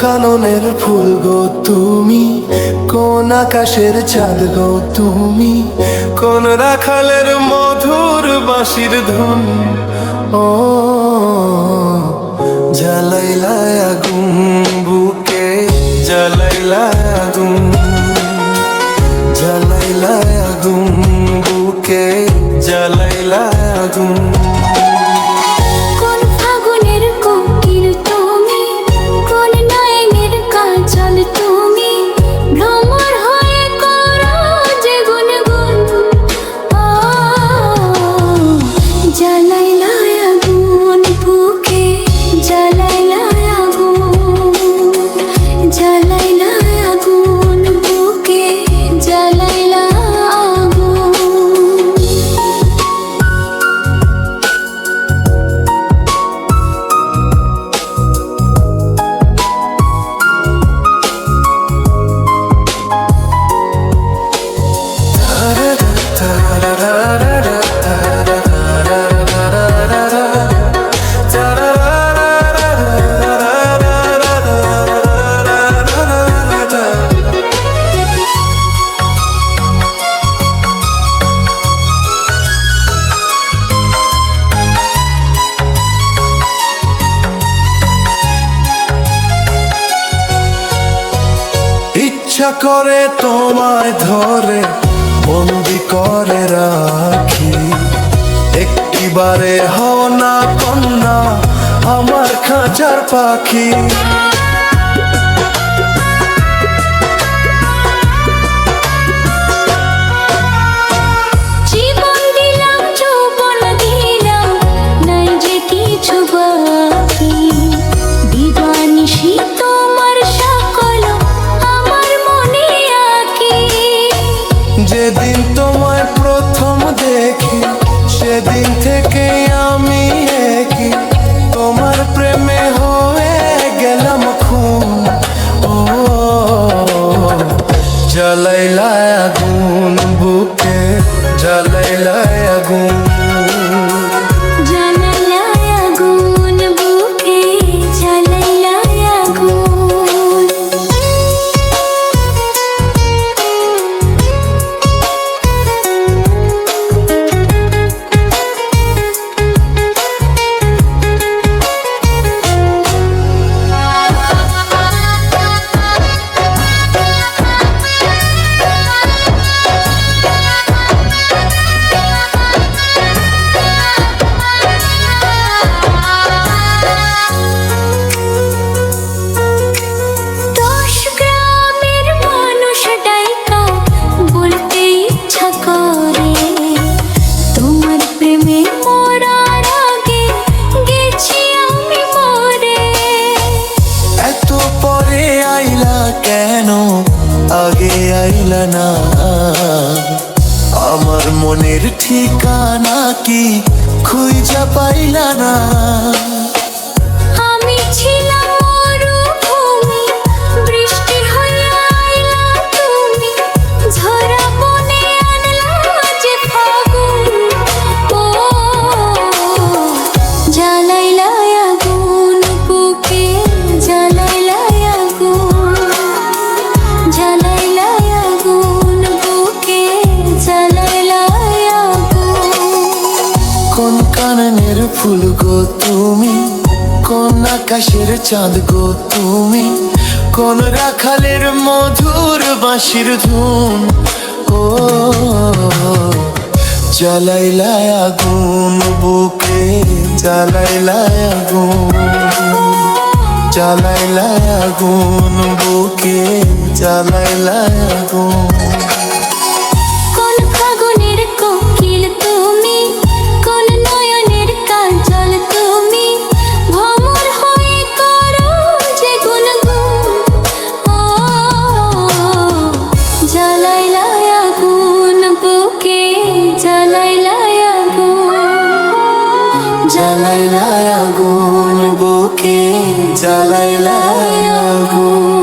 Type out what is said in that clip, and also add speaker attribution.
Speaker 1: কাননের ফুল গো তুমি, কোন আকাশের চাঁদ গো তুমি, কোন রাখালের মধুর বাঁশির ধুন। ও জ্বালাইলা আগুন বুকে, জ্বালাইলা আগুন, জ্বালাইলা আগুন বুকে, জ্বালাইলা আগুন। ইচ্ছা করে তোমায় ধরে বন্দি করে রাখি, একটিবারে হও না কন্যা আমার খাঁচার পাখি।
Speaker 2: জীবন দিলাম, যৌবন দিলাম, নাই যে কিছু বাকি। দিবানিশি তোমার সকল আমার মনে আঁকি।
Speaker 1: যেদিন তোমায় প্রথম দেখি সেদিন থেকে আমি একই, তোমার প্রেমে হয়ে গেলাম খুন। ও জ্বালাইলা আগুন বুকে, জ্বালাইলা আগুন,
Speaker 2: জ্বালাইলা আগুন বুকে, জ্বালাইলা আগুন।
Speaker 1: কেন আগে আইলা না? আমার মনের ঠিকানা কি খুঁজা পাইলা না?
Speaker 2: আমি ছিলাম মরুভূমি, বৃষ্টি হইয়া আইলা তুমি, ঝরা বনে আনলা যে ফাগুন। ও জ্বালাইলা আগুন বুকে, জ্বালাইলা আগুন, জ্বালাইলা আগুন বুকে, জ্বালাইলা আগুন।
Speaker 1: কোন কাননের ফুল গো তুমি, কোন আকাশের চাঁদ গো তুমি, কোন রাখালের মধুর বাঁশির ধুন। ও জ্বালাইলা আগুন বুকে, জ্বালাইলা আগুন, জ্বালাইলা আগুন বুকে, জ্বালাইলা আগুন।
Speaker 2: কোন ফাগুনের কোকিল তুমি, কোন নয়নের কাজল তুমি, ভ্রমর হয়ে করো যে গুনগুন। ও জ্বালাইলা আগুন বুকে, জ্বালাইলা আগুন,
Speaker 1: জ্বালাইলা আগুন বুকে, জ্বালাইলা আগুন।